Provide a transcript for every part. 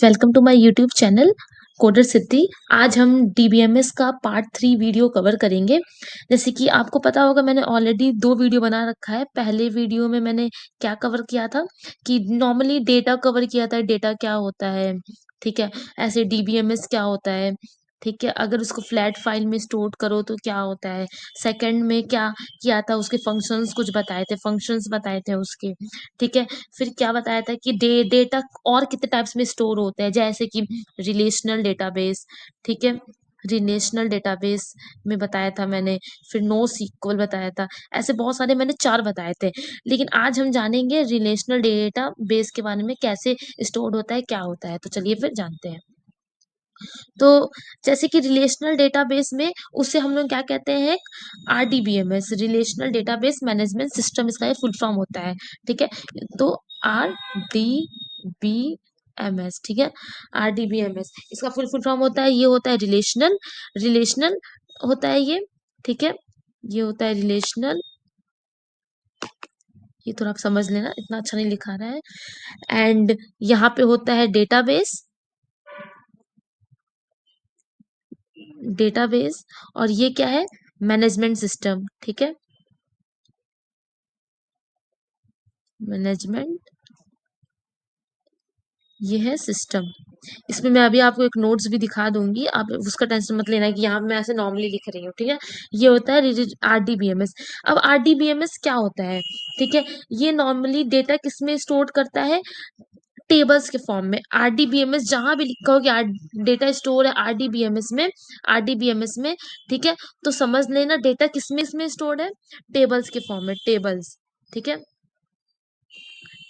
Welcome to my YouTube channel coder Siddhi. आज हम DBMS का पार्ट 3 वीडियो कवर करेंगे। जैसे कि आपको पता होगा, मैंने ऑलरेडी 2 वीडियो बना रखा है। पहले वीडियो में मैंने क्या कवर किया था कि नॉर्मली डेटा कवर किया था, डेटा क्या होता है, ठीक है, ऐसे डीबीएमएस क्या होता है, ठीक है, अगर उसको फ्लैट फाइल में स्टोर करो तो क्या होता है। सेकंड में क्या किया था, उसके फंक्शंस कुछ बताए थे, फंक्शंस बताए थे उसके, ठीक है। फिर क्या बताया था कि डेटा और कितने टाइप्स में स्टोर होते हैं, जैसे कि रिलेशनल डेटाबेस, ठीक है, रिलेशनल डेटाबेस में बताया था मैंने। फिर नो सीक्वल बताया था। ऐसे बहुत सारे मैंने 4 बताए थे। लेकिन आज हम जानेंगे रिलेशनल डेटाबेस के बारे में, कैसे स्टोर होता है, क्या होता है। तो चलिए फिर जानते हैं। तो जैसे कि रिलेशनल डेटाबेस में उसे हम लोग क्या कहते हैं, RDBMS, relational database management system, इसका ये फुल फॉर्म होता है, ठीक है। तो आरडीबीएमएस, ठीक है, आरडीबीएमएस इसका फुल फॉर्म होता है, ये होता है रिलेशनल, रिलेशनल होता है ये, ठीक है, ये होता है रिलेशनल। ये थोड़ा आप समझ लेना, इतना अच्छा नहीं लिखा रहा है। एंड यहाँ पे होता है डेटाबेस, डेटाबेस, और ये क्या है, मैनेजमेंट सिस्टम, ठीक है, मैनेजमेंट, ये है सिस्टम। इसमें मैं अभी आपको एक नोट्स भी दिखा दूंगी, आप उसका टेंशन मत लेना कि यहाँ मैं ऐसे नॉर्मली लिख रही हूँ, ठीक है। ये होता है आरडीबीएमएस। अब आरडीबीएमएस क्या होता है, ठीक है, ये नॉर्मली डेटा किसमें स्टोर करता है, टेबल्स के फॉर्म में। आरडीबीएमएस जहां भी लिखा हो कि डेटा स्टोर है आरडीबीएमएस में, आरडीबीएमएस में, ठीक है, तो समझ लेना डेटा किसमें इसमें स्टोर्ड है, टेबल्स के फॉर्म में, टेबल्स, ठीक है,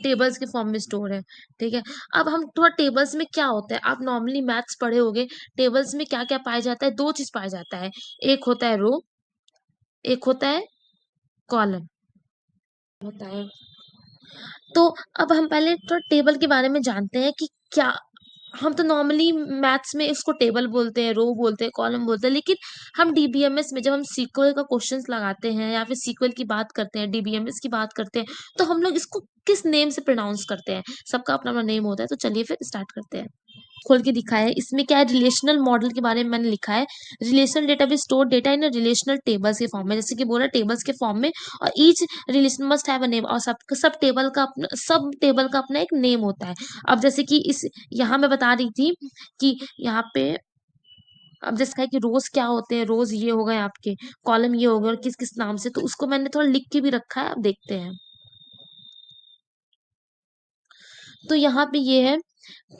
टेबल्स के फॉर्म में स्टोर है, ठीक है। अब हम थोड़ा टेबल्स में क्या होता है, आप नॉर्मली मैथ्स पढ़े होगे, टेबल्स में क्या क्या पाया जाता है, 2 चीज पाया जाता है, एक होता है रो, एक होता है कॉलम होता है। तो अब हम पहले तो टेबल के बारे में जानते हैं कि क्या, हम तो नॉर्मली मैथ्स में इसको टेबल बोलते हैं, रो बोलते हैं, कॉलम बोलते हैं, लेकिन हम डीबीएमएस में जब हम सीक्वल का क्वेश्चंस लगाते हैं या फिर सीक्वल की बात करते हैं, डीबीएमएस की बात करते हैं, तो हम लोग इसको किस नेम से प्रोनाउंस करते हैं। सबका अपना अपना नेम होता है। तो चलिए फिर स्टार्ट करते हैं। खोल के दिखा है, इसमें क्या है, रिलेशनल मॉडल के बारे में मैंने लिखा है। रिलेशनल डेटाबेस स्टोर डेटा इन रिलेशनल टेबल्स के फॉर्म में, जैसे कि बोला टेबल्स के फॉर्म में, और each relation must have a name, और सब टेबल का अपना, सब टेबल का अपना एक नेम होता है। अब जैसे कि इस यहाँ मैं बता रही थी कि यहाँ पे, अब जैसे है कि रोज क्या होते हैं, रोज ये हो गए आपके, कॉलम ये हो गए, और किस किस नाम से, तो उसको मैंने थोड़ा लिख के भी रखा है, अब देखते हैं। तो यहाँ पे ये है,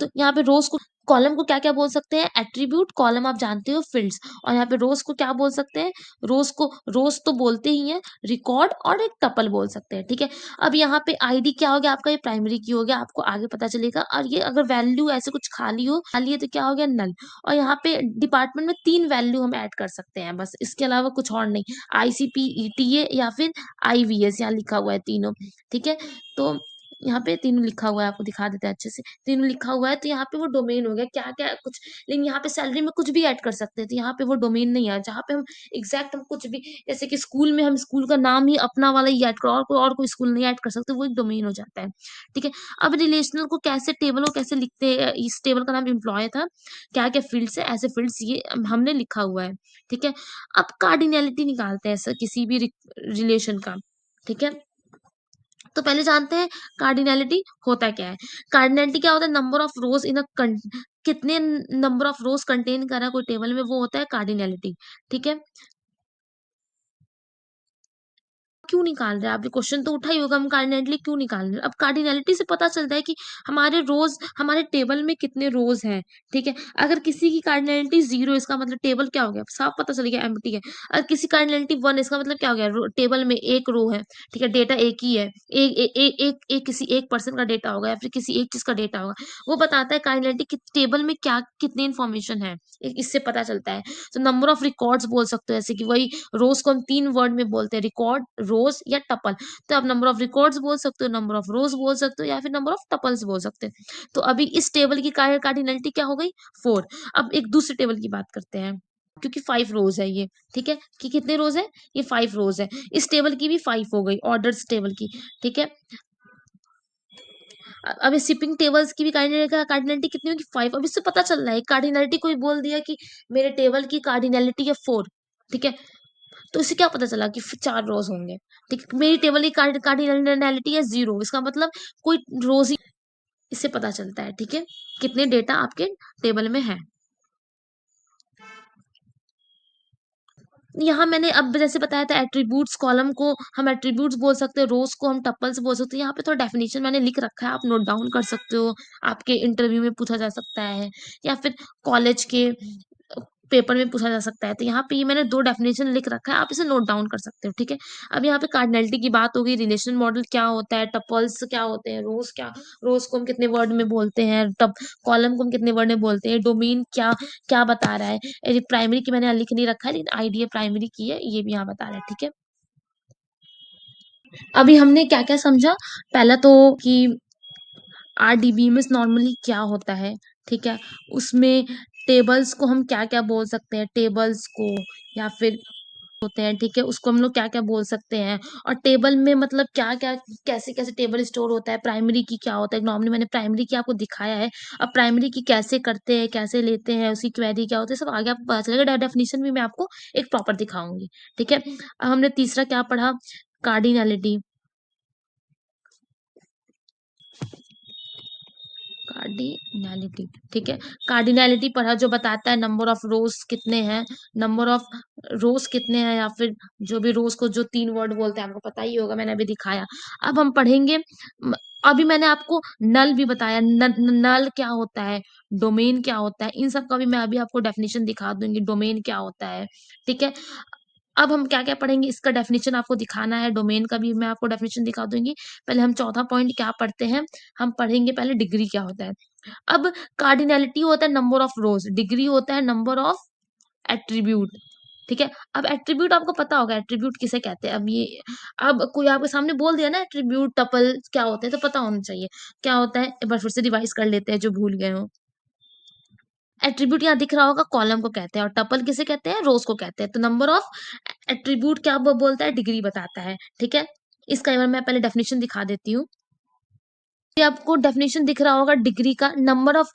तो यहाँ पे रोज को, कॉलम को क्या क्या बोल सकते हैं, एट्रीब्यूट, कॉलम आप जानते हो फील्ड्स, और यहाँ पे रोज को क्या बोल सकते हैं, रोज को रोज तो बोलते ही हैं, रिकॉर्ड और एक टपल बोल सकते हैं, ठीक है। अब यहाँ पे आईडी क्या हो गया आपका, ये प्राइमरी की हो गया, आपको आगे पता चलेगा। और ये अगर वैल्यू ऐसे कुछ खाली हो, खाली है, तो क्या हो गया, नल। और यहाँ पे डिपार्टमेंट में 3 वैल्यू हम ऐड कर सकते हैं बस, इसके अलावा कुछ और नहीं। आईसीपीईटीए या फिर आईवीएस, यहाँ लिखा हुआ है तीनों, ठीक है। तो यहाँ पे तीनों लिखा हुआ है, आपको दिखा देते हैं अच्छे से, तीनों लिखा हुआ है। तो यहाँ पे वो डोमेन हो गया, क्या क्या कुछ, लेकिन यहाँ पे सैलरी में कुछ भी ऐड कर सकते हैं, तो यहाँ पे वो डोमेन नहीं है, जहाँ पे हम एग्जैक्ट हम कुछ भी, जैसे कि स्कूल में हम स्कूल का नाम ही अपना वाला ही ऐड करो, और कोई स्कूल नहीं ऐड कर सकते, वो एक डोमेन हो जाता है, ठीक है। अब रिलेशनल को कैसे, टेबल को कैसे लिखते हैं, इस टेबल का नाम एम्प्लॉय था, क्या क्या फील्ड्स है, ऐसे फील्ड्स ये हमने लिखा हुआ है, ठीक है। अब कार्डिनलिटी निकालते हैं ऐसा किसी भी रिलेशन का, ठीक है। तो पहले जानते हैं कार्डिनैलिटी होता क्या है। कार्डिनैलिटी क्या होता है, नंबर ऑफ रोज इन अ, कितने नंबर ऑफ रोज कंटेन कर रहा है कोई टेबल में, वो होता है कार्डिनैलिटी, ठीक है। क्यों निकाल रहे हैं, आपने क्वेश्चन तो उठा ही होगा, हम कार्डिनैलिटी क्यों निकाल रहे हैं। अब कार्डिनैलिटी से पता चलता है कि हमारे रोज, हमारे टेबल में कितने रोज हैं, ठीक है। अगर किसी की कार्डिनैलिटी 0, इसका मतलब टेबल क्या हो गया, साफ पता चल गया, एम्प्टी है। अगर किसी कार्डिनैलिटी 1, इसका मतलब क्या हो गया, टेबल में एक रो है, ठीक है, डेटा एक ही है, एक एक एक एक, एक किसी एक पर्सन का डेटा होगा, या फिर किसी एक चीज का डेटा होगा, वो बताता है कार्डिनैलिटी कि टेबल में क्या कितनी इन्फॉर्मेशन है, इससे पता चलता है। तो नंबर ऑफ रिकॉर्ड्स बोल सकते हो, जैसे कि वही रोज को हम 3 वर्ड में बोलते हैं, रिकॉर्ड, रोज या टपल। तो आप नंबर ऑफ रिकॉर्ड्स बोल सकते हो, नंबर ऑफ रोज बोल सकते हो, या फिर नंबर ऑफ टपल्स बोल सकते हैं। तो अभी इस टेबल की कार्डिनलिटी क्या हो गई, 4। अब एक दूसरे टेबल की बात करते हैं, क्योंकि 5 रोज है ये, ठीक है, कि कितने रोज है, ये 5 रोज है, इस टेबल की भी 5 हो गई, ऑर्डर्स टेबल की, ठीक है। अब इस शिपिंग टेबल्स की भी कार्डिनलिटी कितनी होगी 5। अब इससे पता चल रहा है कार्डिनलिटी, कोई बोल दिया कि मेरे टेबल की कार्डिनलिटी है 4, ठीक है, तो इससे क्या पता चला कि 4 रोज होंगे, ठीक है, मेरी टेबल की कार्डिनलिटी है 0, इसका मतलब कोई रोज ही, इससे पता चलता है, ठीक है, कितने डेटा आपके टेबल में है। यहाँ मैंने अब जैसे बताया था एट्रीब्यूट्स, कॉलम को हम एट्रीब्यूट्स बोल सकते हैं, रोज को हम टपल्स बोल सकते हैं। यहाँ पे थोड़ा डेफिनेशन मैंने लिख रखा है, आप नोट डाउन कर सकते हो, आपके इंटरव्यू में पूछा जा सकता है या फिर कॉलेज के पेपर में पूछा जा सकता है। तो यहाँ पे ये मैंने 2 डेफिनेशन लिख रखा है, आप इसे नोट डाउन कर सकते हो, ठीक है। अब यहाँ पे कार्डिनलिटी की बात होगी, रिलेशन मॉडल क्या होता है, टपल्स क्या होते हैं, रोज को हम कितने वर्ड में बोलते हैं, टप कॉलम को हम कितने वर्ड में बोलते हैं, डोमेन क्या क्या बता रहा है। ये प्राइमरी की मैंने यहाँ लिख नहीं रखा है, लेकिन आईडिया प्राइमरी की है, ये भी यहाँ बता रहा है, ठीक है। अभी हमने क्या-क्या समझा? पहला तो कि आरडीबीएमएस नॉर्मली क्या होता है, ठीक है? उसमें टेबल्स को हम क्या-क्या बोल सकते हैं, टेबल्स को या फिर होते हैं, ठीक है? उसको हम लोग क्या-क्या बोल सकते हैं और टेबल में मतलब क्या-क्या कैसे-कैसे टेबल स्टोर होता है, प्राइमरी की क्या होता है, नॉर्मली मैंने प्राइमरी की आपको दिखाया है। अब प्राइमरी की कैसे करते हैं, कैसे लेते हैं, उसकी क्वेरी क्या होती है, सब आगे आपको पता चलेगा। डेफिनिशन भी मैं आपको एक प्रॉपर दिखाऊँगी, ठीक है? अब हमने तीसरा क्या पढ़ा? कार्डिनैलिटी। कार्डिनैलिटी, ठीक है। कार्डिनैलिटी पढ़ा, जो बताता है नंबर ऑफ रोज कितने हैं, नंबर ऑफ रोज कितने हैं या फिर जो भी रोज को जो 3 वर्ड बोलते हैं, आपको पता ही होगा, मैंने अभी दिखाया। अब हम पढ़ेंगे अभी मैंने आपको नल भी बताया, नल क्या होता है, डोमेन क्या होता है, इन सब का भी मैं अभी आपको डेफिनेशन दिखा दूंगी, डोमेन क्या होता है, ठीक है। अब हम क्या क्या पढ़ेंगे, इसका डेफिनेशन आपको दिखाना है, डोमेन का भी मैं आपको डेफिनेशन दिखा दूंगी। पहले हम चौथा पॉइंट क्या पढ़ते हैं, हम पढ़ेंगे पहले डिग्री क्या होता है। अब कार्डिनैलिटी होता है नंबर ऑफ रोज, डिग्री होता है नंबर ऑफ एट्रीब्यूट, ठीक है। अब एट्रीब्यूट आपको पता होगा एट्रीब्यूट किसे कहते हैं। अब कोई आपके सामने बोल दिया ना एट्रीब्यूट टपल क्या होते हैं, तो पता होना चाहिए क्या होता है। एक बार फिर से रिवाइज कर लेते हैं जो भूल गए हो। एट्रीब्यूट यहाँ दिख रहा होगा, कॉलम को कहते हैं और टपल किसे कहते हैं, रोज को कहते हैं। तो नंबर ऑफ एट्रीब्यूट क्या बोलता है, डिग्री बताता है, ठीक है। इसका एक बार मैं पहले डेफिनेशन दिखा देती हूँ। ये आपको डेफिनेशन दिख रहा होगा डिग्री का, number of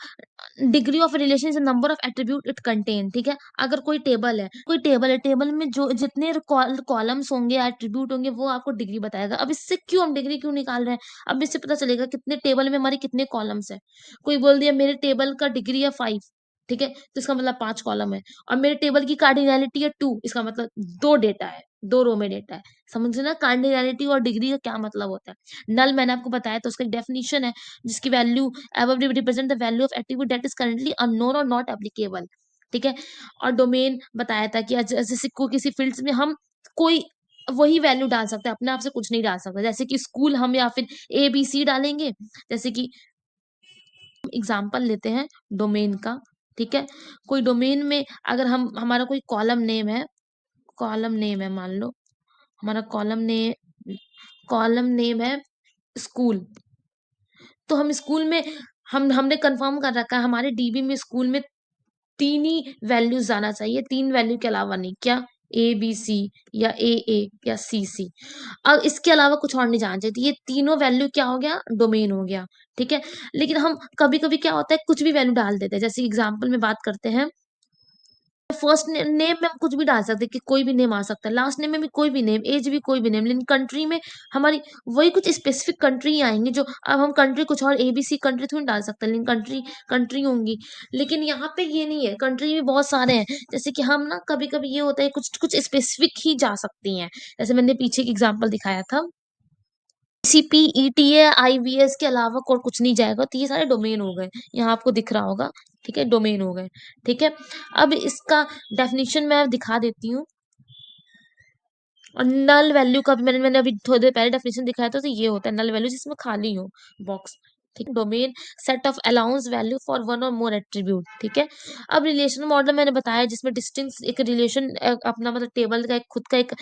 degree of relation is number of attribute it contain, ठीक है। अगर कोई टेबल है, टेबल में जो जितने कॉलम्स होंगे, एट्रीब्यूट होंगे, वो आपको डिग्री बताएगा। अब इससे क्यों हम डिग्री क्यों निकाल रहे हैं, अब इससे पता चलेगा कितने टेबल में हमारे कितने कॉलम्स है। कोई बोल दिया मेरे टेबल का डिग्री है 5, ठीक है, तो इसका मतलब 5 कॉलम है। और मेरे टेबल की कार्डिनैलिटी है 2, इसका मतलब 2 डेटा है, 2 रो में डेटा है। समझे ना कार्डिनैलिटी और डिग्री का क्या मतलब होता है। नल मैंने आपको बताया, तो उसका एक डेफिनिशन है जिसकी value above represent the value of attribute that is currently unknown और नॉट एप्लीकेबल, ठीक है। और डोमेन बताया था कि जैसे किसी फील्ड्स में हम कोई वही वैल्यू डाल सकते हैं, अपने आप से कुछ नहीं डाल सकते। जैसे कि स्कूल हम या फिर एबीसी डालेंगे, जैसे कि एग्जाम्पल लेते हैं डोमेन का, ठीक है। कोई डोमेन में अगर हम हमारा कोई कॉलम नेम है मान लो, हमारा कॉलम नेम है स्कूल, तो हम स्कूल में हमने कंफर्म कर रखा है हमारे डीबी में स्कूल में 3 ही वैल्यूज जाना चाहिए, 3 वैल्यू के अलावा नहीं। क्या, ए बी सी या ए या सी सी। अब इसके अलावा कुछ और नहीं जाना चाहिए। तो ये तीनों वैल्यू क्या हो गया, डोमेन हो गया, ठीक है। लेकिन हम कभी कभी क्या होता है कुछ भी वैल्यू डाल देते हैं, जैसे एग्जाम्पल में बात करते हैं, फर्स्ट नेम में हम कुछ भी डाल सकते हैं कि कोई भी नेम आ सकता है, लास्ट नेम में भी कोई भी नेम, एज भी कोई भी नेम, लेकिन कंट्री में हमारी वही कुछ स्पेसिफिक कंट्री ही आएंगे। जो अब हम कंट्री कुछ और एबीसी कंट्री थोड़ी डाल सकते हैं, लेकिन कंट्री कंट्री होंगी। लेकिन यहाँ पे ये नहीं है, कंट्री भी बहुत सारे हैं। जैसे कि हम ना कभी कभी ये होता है कुछ कुछ स्पेसिफिक ही जा सकती हैं, जैसे मैंने पीछे एक एग्जाम्पल दिखाया था, सीपी ईटीए आईवीएस के अलावा और कुछ नहीं जाएगा। तो ये सारे डोमेन हो गए, यहाँ आपको दिख रहा होगा, ठीक है, डोमेन हो गए, ठीक है। अब इसका डेफिनेशन मैं दिखा देती हूँ। और नल वैल्यू का भी मैंने अभी थोड़ी देर पहले डेफिनेशन दिखाया था, तो ये होता है नल वैल्यू जिसमें खाली हो बॉक्स, ठीक है। Domain set of allowance value for one और मोर एट्रीब्यूट, ठीक है। अब रिलेशन मॉडल मैंने बताया जिसमें डिस्टिंक्ट एक रिलेशन अपना मतलब टेबल का एक खुद का एक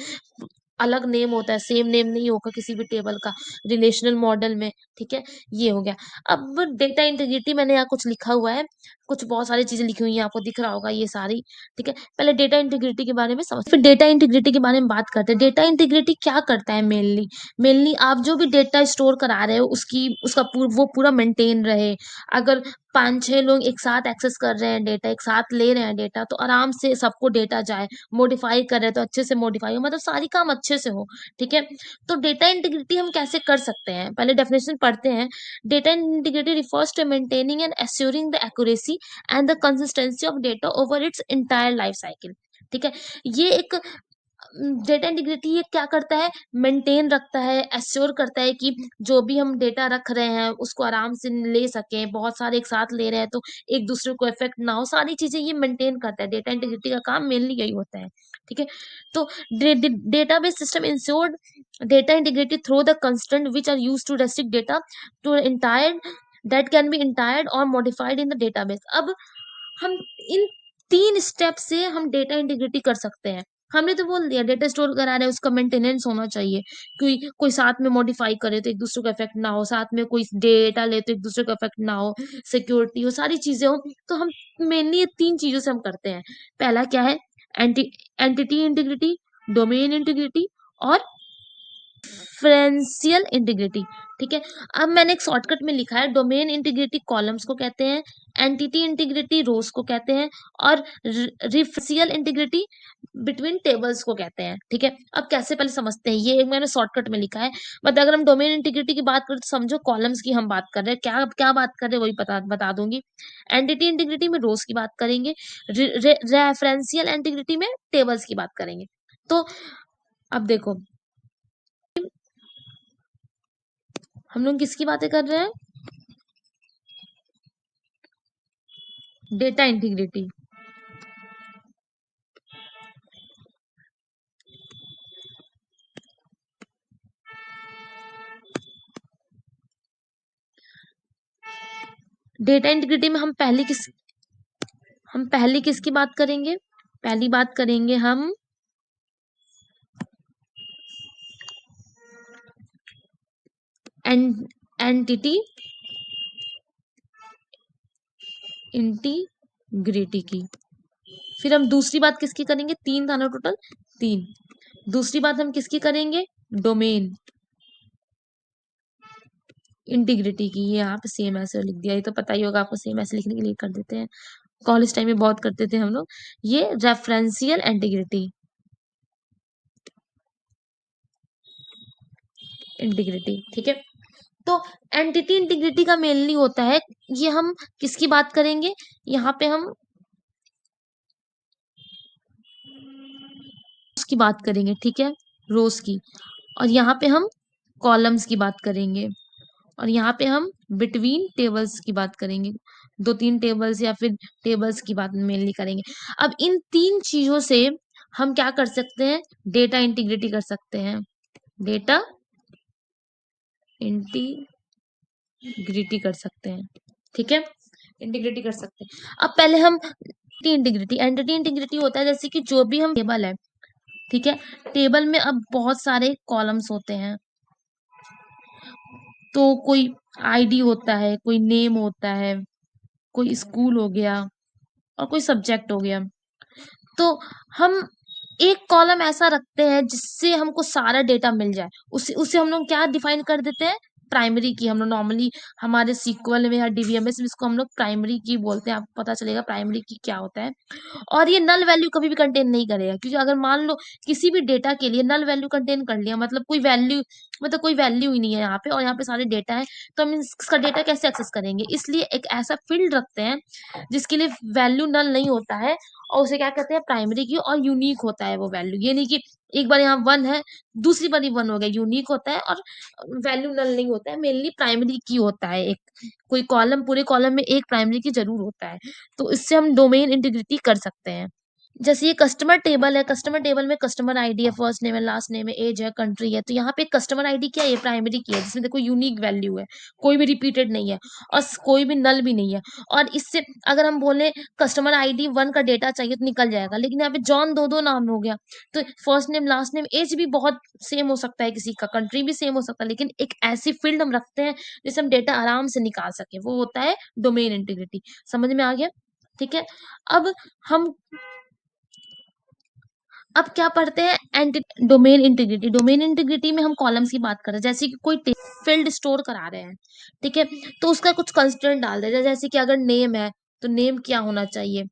अलग नेम होता है, सेम नेम नहीं होगा किसी भी टेबल का रिलेशनल मॉडल में, ठीक है। ये हो गया। अब डेटा इंटीग्रिटी मैंने यहाँ कुछ लिखा हुआ है, कुछ बहुत सारी चीज़ें लिखी हुई हैं, आपको दिख रहा होगा ये सारी, ठीक है? पहले डेटा इंटीग्रिटी के बारे में समझ फिर डेटा इंटीग्रिटी के बारे में बात करते हैं। डेटा इंटीग्रिटी क्या करता है मेनली? मेनली आप जो भी डेटा स्टोर करा रहे हो उसका वो पूरा मेंटेन रहे। अगर 5-6 लोग एक साथ एक्सेस कर रहे हैं डेटा, एक साथ ले रहे हैं डेटा, तो आराम से सबको डेटा जाए। मॉडिफाई कर रहे हैं तो अच्छे से मॉडिफाई हो, मतलब सारी काम अच्छे से हो, ठीक है? तो डेटा इंटीग्रिटी हम कैसे कर सकते हैं? पहले डेफिनेशन पढ़ते हैं। Data integrity refers to maintaining and assuring the accuracy and the consistency of data over its entire life cycle. ठीक है, ये एक डेटा इंटीग्रिटी ये क्या करता है, मेंटेन रखता है, एश्योर करता है कि जो भी हम डेटा रख रहे हैं उसको आराम से ले सकें, बहुत सारे एक साथ ले रहे हैं तो एक दूसरे को इफेक्ट ना हो, सारी चीजें ये मेंटेन करता है। डेटा इंटीग्रिटी का काम मेनली यही होता है, ठीक है? तो database system insured data integrity through the constraint which are used to restrict data to entire that can be entered or modified in the database। अब हम इन 3 स्टेप से हम डेटा इंटीग्रिटी कर सकते हैं। हमने तो बोल दिया डेटा स्टोर करा रहे हैं उसका मेंटेनेंस होना चाहिए, कोई कोई साथ में मॉडिफाई करे तो एक दूसरे को इफेक्ट ना हो, साथ में कोई डेटा ले तो एक दूसरे को इफेक्ट ना हो, सिक्योरिटी हो, सारी चीजें हो। तो हम मेनली ये 3 चीजों से हम करते हैं। पहला क्या है, एंटिटी इंटीग्रिटी, डोमेन इंटीग्रिटी और डिफरेंशियल इंटीग्रिटी, ठीक है? अब मैंने एक शॉर्टकट में लिखा है, डोमेन इंटीग्रिटी कॉलम्स को कहते हैं, एंटिटी इंटीग्रिटी रोज को कहते हैं और रिफरेंशियल इंटीग्रिटी बिटवीन टेबल्स को कहते हैं, ठीक है? अब कैसे पहले समझते हैं, ये एक मैंने शॉर्टकट में लिखा है। बट अगर हम डोमेन इंटीग्रिटी की बात करें तो समझो कॉलम्स की हम बात कर रहे हैं, क्या क्या बात कर रहे हैं वही बता दूंगी। एंटिटी इंटीग्रिटी में रोज की बात करेंगे, रेफरेंशियल इंटीग्रिटी में टेबल्स की बात करेंगे। तो अब देखो हम लोग किसकी बातें कर रहे हैं, डेटा इंटीग्रिटी। डेटा इंटीग्रिटी में हम पहली किसकी बात करेंगे, पहली बात करेंगे हम एंटिटी इंटीग्रिटी की। फिर हम दूसरी बात किसकी करेंगे, 3 था ना टोटल, 3। दूसरी बात हम किसकी करेंगे, डोमेन इंटीग्रिटी की। ये यहाँ पे सेम ऐसे लिख दिया, ये तो पता ही होगा आपको, सेम ऐसे लिखने के लिए कर देते हैं, कॉलेज टाइम में बहुत करते थे हम लोग। ये रेफरेंशियल इंटीग्रिटी, ठीक है? तो एंटिटी इंटीग्रिटी का मेनली होता है, ये हम किसकी बात करेंगे, यहाँ पे हम उसकी बात करेंगे, ठीक है, रोज की। और यहाँ पे हम कॉलम्स की बात करेंगे और यहाँ पे हम बिटवीन टेबल्स की बात करेंगे, 2-3 टेबल्स या फिर टेबल्स की बात मेनली करेंगे। अब इन 3 चीजों से हम क्या कर सकते हैं, डेटा इंटीग्रिटी कर सकते हैं, डेटा इंटीग्रिटी कर सकते हैं, ठीक है? इंटीग्रिटी कर सकते हैं। अब पहले हम इंटीग्रिटी, एंटिटी इंटीग्रिटी होता है जैसे कि जो भी हम टेबल है, ठीक है, टेबल में अब बहुत सारे कॉलम्स होते हैं, तो कोई आईडी होता है, कोई नेम होता है, कोई स्कूल हो गया और कोई सब्जेक्ट हो गया। तो हम एक कॉलम ऐसा रखते हैं जिससे हमको सारा डेटा मिल जाए, उसे उसे हम लोग क्या डिफाइन कर देते हैं, प्राइमरी की। हम लोग नॉर्मली हमारे सीक्वल में या डीबीएमएस में इसको हम लोग प्राइमरी की बोलते हैं, आपको पता चलेगा प्राइमरी की क्या होता है। और ये नल वैल्यू कभी भी कंटेन नहीं करेगा, क्योंकि अगर मान लो किसी भी डेटा के लिए नल वैल्यू कंटेन कर लिया, मतलब कोई वैल्यू, मतलब कोई वैल्यू ही नहीं है यहाँ पे और यहाँ पे सारे डेटा है, तो हम इसका डेटा कैसे एक्सेस करेंगे? इसलिए एक ऐसा फील्ड रखते हैं जिसके लिए वैल्यू नल नहीं होता है, और उसे क्या कहते हैं, प्राइमरी की, और यूनिक होता है वो वैल्यू। ये नहीं कि एक बार यहाँ 1 है, दूसरी बार ही 1 हो गया, यूनिक होता है और वैल्यू नल नहीं होता है, मेनली प्राइमरी की होता है एक। कोई कॉलम, पूरे कॉलम में एक प्राइमरी की जरूर होता है, तो इससे हम डोमेन इंटीग्रिटी कर सकते हैं। जैसे ये कस्टमर टेबल है, कस्टमर टेबल में कस्टमर आईडी है, फर्स्ट नेम है, लास्ट नेम है, एज है, कंट्री है। तो यहाँ पे कस्टमर आईडी क्या है? ये प्राइमरी की है, जिसमें देखो यूनिक वैल्यू है, कोई भी रिपीटेड नहीं है और कोई भी नल भी नहीं है। और इससे अगर हम बोले कस्टमर आईडी 1 का डेटा चाहिए तो निकल जाएगा, लेकिन यहाँ पे जॉन 2-2 नाम हो गया। तो first name, last name, age भी बहुत सेम हो सकता है किसी का, कंट्री भी सेम हो सकता है, लेकिन एक ऐसी फील्ड हम रखते हैं जिससे हम डेटा आराम से निकाल सके, वो होता है डोमेन इंटीग्रिटी। समझ में आ गया? ठीक है। अब हम अब क्या पढ़ते हैं? Domain integrity. डोमेन इंटीग्रिटी में हम कॉलम्स की बात कर रहे हैं, जैसे कि कोई फील्ड स्टोर करा रहे हैं, ठीक है, तो उसका कुछ कंस्ट्रेंट डाल देते हैं, जैसे कि अगर नेम है तो नेम क्या होना चाहिए?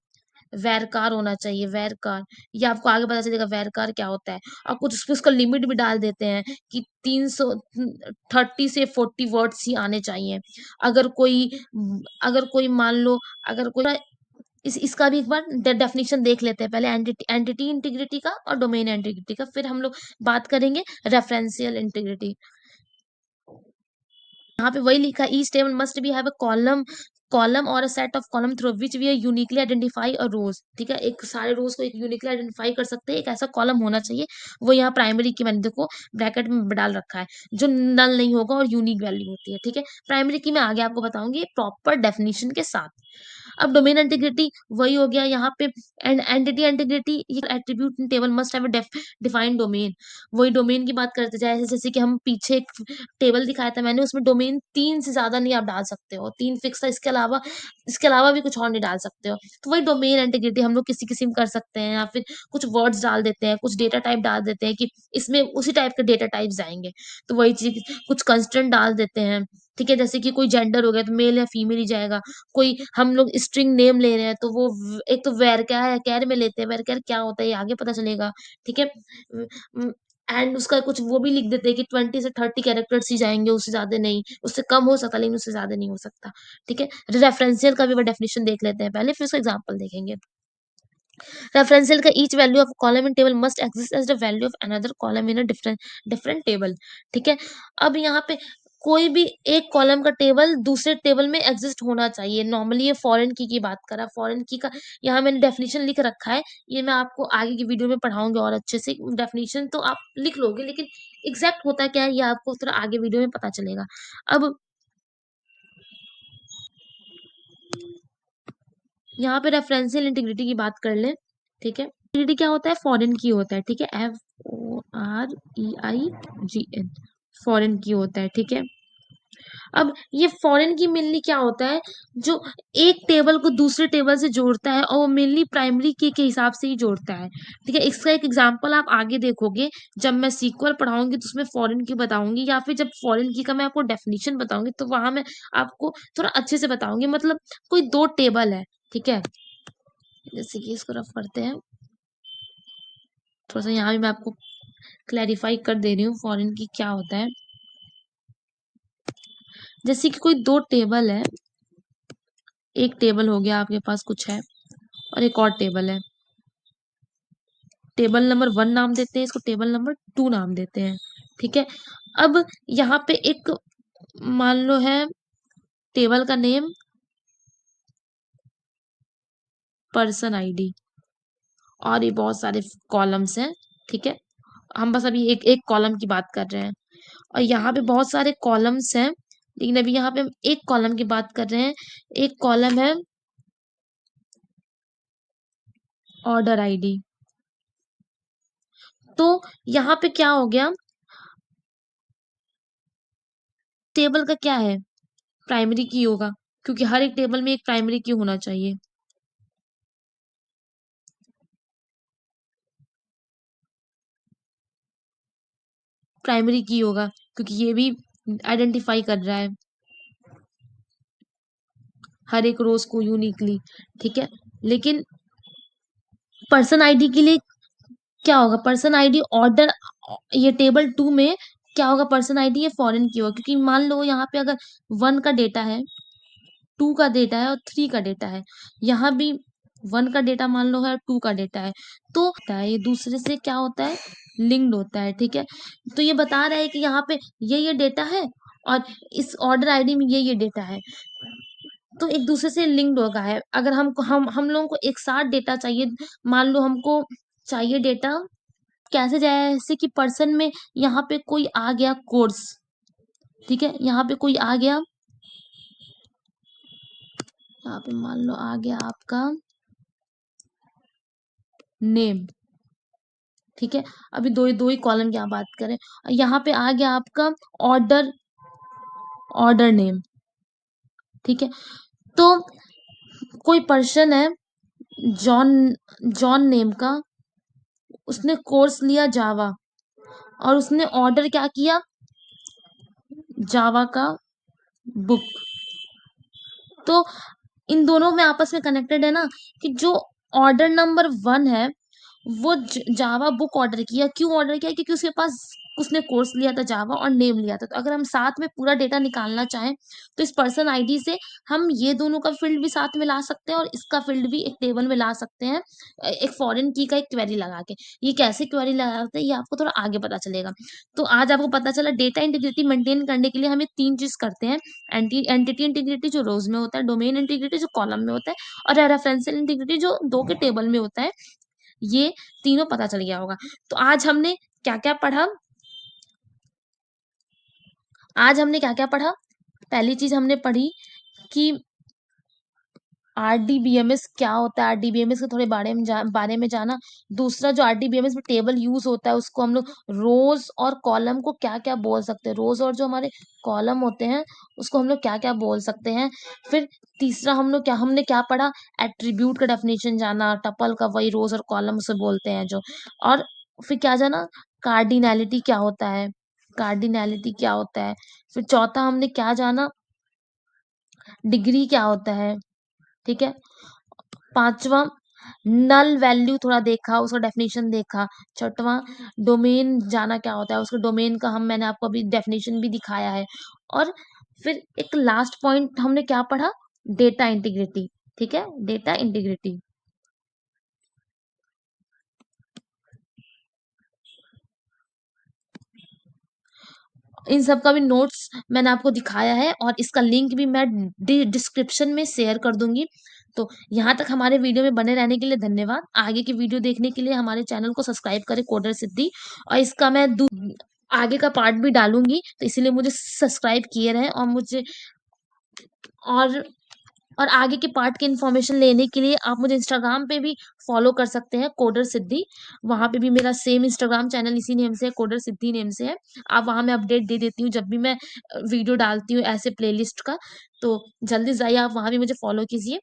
वैरकार होना चाहिए, वैरकार। ये आपको आगे पता चलेगा वैरकार क्या होता है। और कुछ उसका लिमिट भी डाल देते हैं कि 330 से 40 वर्ड्स ही आने चाहिए। अगर कोई अगर कोई मान लो, अगर कोई इसका भी एक बार डेफिनेशन देख लेते हैं पहले, एंटिटी इंटीग्रिटी का और डोमेन इंटीग्रिटी का, फिर हम लोग बात करेंगे रेफरेंशियल इंटीग्रिटी। यहाँ पे वही लिखा है, each table must be have a column और a set of column through which we uniquely identify a rows. ठीक है, एक सारे रोज को एक यूनिकली आइडेंटिफाई कर सकते हैं, एक ऐसा कॉलम होना चाहिए। वो यहाँ प्राइमरी की मैंने देखो ब्रैकेट में डाल रखा है, जो नल नहीं होगा और यूनिक वैल्यू होती है। ठीक है, प्राइमरी की मैं आगे आपको बताऊंगी प्रॉपर डेफिनेशन के साथ। अब डोमेन इंटीग्रिटी वही हो गया यहाँ पे। And entity integrity, attribute table must have a defined domain. वही डोमेन की बात करते जाए, जैसे कि हम पीछे एक टेबल दिखाया था मैंने, उसमें डोमेन 3 से ज्यादा नहीं आप डाल सकते हो, 3 फिक्स था, इसके अलावा भी कुछ और नहीं डाल सकते हो। तो वही डोमेन इंटीग्रिटी हम लोग किसी किसी में कर सकते हैं, या फिर कुछ वर्ड्स डाल देते हैं, कुछ डेटा टाइप डाल देते हैं कि इसमें उसी टाइप के डेटा टाइप्स आएंगे। तो वही चीज, कुछ कंस्ट्रेंट डाल देते हैं। ठीक है, जैसे कि कोई जेंडर हो गया तो मेल या फीमेल ही जाएगा। कोई हम लोग स्ट्रिंग नेम ले रहे हैं तो वो एक तो वैर क्या है, कैर में लेते हैं, वैर कैर क्या होता है ये आगे पता चलेगा। ठीक है, एंड उसका कुछ वो भी लिख देते हैं कि 20 से 30 कैरेक्टर्स ही जाएंगे, उससे ज्यादा नहीं, उससे कम हो सकता है लेकिन उससे ज्यादा नहीं हो सकता। ठीक है, रेफरेंशियल का भी डेफिनेशन देख लेते हैं पहले, फिर उसका एग्जांपल देखेंगे। रेफरेंशियल का each value of column in table must exist as the value of another column in a different different table. ठीक है, अब यहाँ पे कोई भी एक कॉलम का टेबल दूसरे टेबल में एग्जिस्ट होना चाहिए। नॉर्मली ये फॉरेन की बात करा, फॉरेन की का यहाँ मैंने डेफिनेशन लिख रखा है, ये मैं आपको आगे की वीडियो में पढ़ाऊंगी और अच्छे से। डेफिनेशन तो आप लिख लोगे, लेकिन एग्जैक्ट होता क्या है ये आपको थोड़ा आगे वीडियो में पता चलेगा। अब यहाँ पे रेफरेंशियल इंटीग्रिटी की बात कर लें। ठीक है, इंटीग्रिटी क्या होता है? फॉरेन की होता है। ठीक है, FOREIGN, फॉरेन की होता है। ठीक है, अब ये फॉरेन की मेनली क्या होता है? जो एक टेबल को दूसरे टेबल से जोड़ता है, और वो मेनली प्राइमरी की के हिसाब से ही जोड़ता है। ठीक है, इसका एक एग्जांपल आप आगे देखोगे, जब मैं सीक्वल पढ़ाऊंगी तो उसमें फॉरेन की बताऊंगी, या फिर जब फॉरेन की का मैं आपको डेफिनेशन बताऊंगी तो वहां मैं आपको थोड़ा अच्छे से बताऊंगी। मतलब कोई दो टेबल है, ठीक है, जैसे कि इसको रफ करते हैं, थोड़ा सा यहाँ भी मैं आपको क्लैरिफाई कर दे रही हूँ फॉरेन की क्या होता है। जैसे कि कोई दो टेबल है, एक टेबल हो गया आपके पास कुछ है, और एक और टेबल है। टेबल नंबर 1 नाम देते हैं इसको, टेबल नंबर 2 नाम देते हैं। ठीक है, अब यहाँ पे एक मान लो है टेबल का नेम पर्सन आईडी, और ये बहुत सारे कॉलम्स हैं। ठीक है, हम बस अभी एक एक कॉलम की बात कर रहे हैं, और यहाँ पे बहुत सारे कॉलम्स हैं, लेकिन अभी यहाँ पे हम एक कॉलम की बात कर रहे हैं। एक कॉलम है ऑर्डर आईडी। तो यहाँ पे क्या हो गया? टेबल का क्या है? प्राइमरी की होगा, क्योंकि हर एक टेबल में एक प्राइमरी की होना चाहिए। प्राइमरी की होगा, क्योंकि ये भी आइडेंटिफाई कर रहा है हर एक रोज को यूनिकली। ठीक है, लेकिन पर्सन आईडी के लिए क्या होगा? पर्सन आईडी ऑर्डर, ये टेबल 2 में क्या होगा? पर्सन आईडी ये फॉरेन की होगा, क्योंकि मान लो यहाँ पे अगर 1 का डेटा है, 2 का डेटा है और 3 का डेटा है, यहाँ भी 1 का डेटा मान लो है और 2 का डेटा है, तो होता है ये दूसरे से क्या होता है? लिंक्ड होता है। ठीक है, तो ये बता रहा है कि यहाँ पे ये डेटा है, और इस ऑर्डर आईडी में ये डेटा है। तो एक दूसरे से लिंक्ड होगा है। अगर हम लोगों को एक साथ डेटा चाहिए, मान लो हमको चाहिए डेटा कैसे, जैसे कि पर्सन में यहाँ पे कोई आ गया कोर्स, ठीक है, यहाँ पे कोई आ गया, यहाँ पे मान लो आ गया आपका नेम, ठीक है, अभी दो ही कॉलम की आप बात करें, यहाँ पे आ गया आपका ऑर्डर, ऑर्डर नेम, ठीक है। तो कोई पर्सन है जॉन, जॉन नेम का, उसने कोर्स लिया जावा, और उसने ऑर्डर क्या किया, जावा का बुक। तो इन दोनों में आपस में कनेक्टेड है ना, कि जो ऑर्डर नंबर 1 है वो जावा बुक ऑर्डर किया, क्यों ऑर्डर किया, क्योंकि उसके पास उसने कोर्स लिया था जावा और नेम लिया था। तो अगर हम साथ में पूरा डेटा निकालना चाहें तो इस पर्सन आईडी से हम ये दोनों का फील्ड भी साथ में ला सकते हैं और इसका फील्ड भी एक टेबल में ला सकते हैं, एक फॉरेन की का एक क्वेरी लगा के। ये कैसे क्वेरी लगाते हैं ये आपको थोड़ा आगे पता चलेगा। तो आज आपको पता चला डेटा इंटीग्रिटी मेंटेन करने के लिए हमें 3 चीज करते हैं। एंटिटी इंटीग्रिटी जो रोज में होता है, डोमेन इंटीग्रिटी जो कॉलम में होता है, और रेफरेंशियल इंटीग्रिटी जो 2 के टेबल में होता है। ये तीनों पता चल गया होगा। तो आज हमने क्या क्या पढ़ा। पहली चीज हमने पढ़ी कि आरडीबीएमएस क्या होता है, आरडीबीएमएस के थोड़े बारे में जाना। दूसरा, जो आरडीबीएमएस में टेबल यूज होता है उसको हम लोग रोज और कॉलम को क्या क्या बोल सकते हैं, रोज और जो हमारे कॉलम होते हैं उसको हम लोग क्या क्या बोल सकते हैं। फिर तीसरा हमने क्या पढ़ा, एट्रीब्यूट का डेफिनेशन जाना, टपल का, वही रोज और कॉलम उसे बोलते हैं जो। और फिर क्या जाना, कार्डिनैलिटी क्या होता है, कार्डिनैलिटी क्या होता है। फिर चौथा हमने क्या जाना, डिग्री क्या होता है, ठीक है। पांचवा, नल वैल्यू थोड़ा देखा, उसका डेफिनेशन देखा। छठवां, डोमेन जाना क्या होता है, उसके डोमेन का मैंने आपको अभी डेफिनेशन भी दिखाया है। और फिर एक लास्ट पॉइंट हमने क्या पढ़ा, डेटा इंटीग्रिटी, ठीक है, डेटा इंटीग्रिटी। इन सब का भी नोट्स मैंने आपको दिखाया है और इसका लिंक भी मैं डिस्क्रिप्शन में शेयर कर दूंगी। तो यहाँ तक हमारे वीडियो में बने रहने के लिए धन्यवाद। आगे की वीडियो देखने के लिए हमारे चैनल को सब्सक्राइब करें, कोडर सिद्धि। और इसका मैं आगे का पार्ट भी डालूंगी, तो इसीलिए मुझे सब्सक्राइब किए रहे और मुझे और और आगे के पार्ट की इन्फॉर्मेशन लेने के लिए आप मुझे इंस्टाग्राम पे भी फॉलो कर सकते हैं, कोडर सिद्धि। वहां पे भी मेरा सेम इंस्टाग्राम चैनल इसी नेम से है, कोडर सिद्धि नेम से है। आप वहां मैं अपडेट दे देती हूँ जब भी मैं वीडियो डालती हूँ ऐसे प्लेलिस्ट का। तो जल्दी से जाइए, आप वहां भी मुझे फॉलो कीजिए।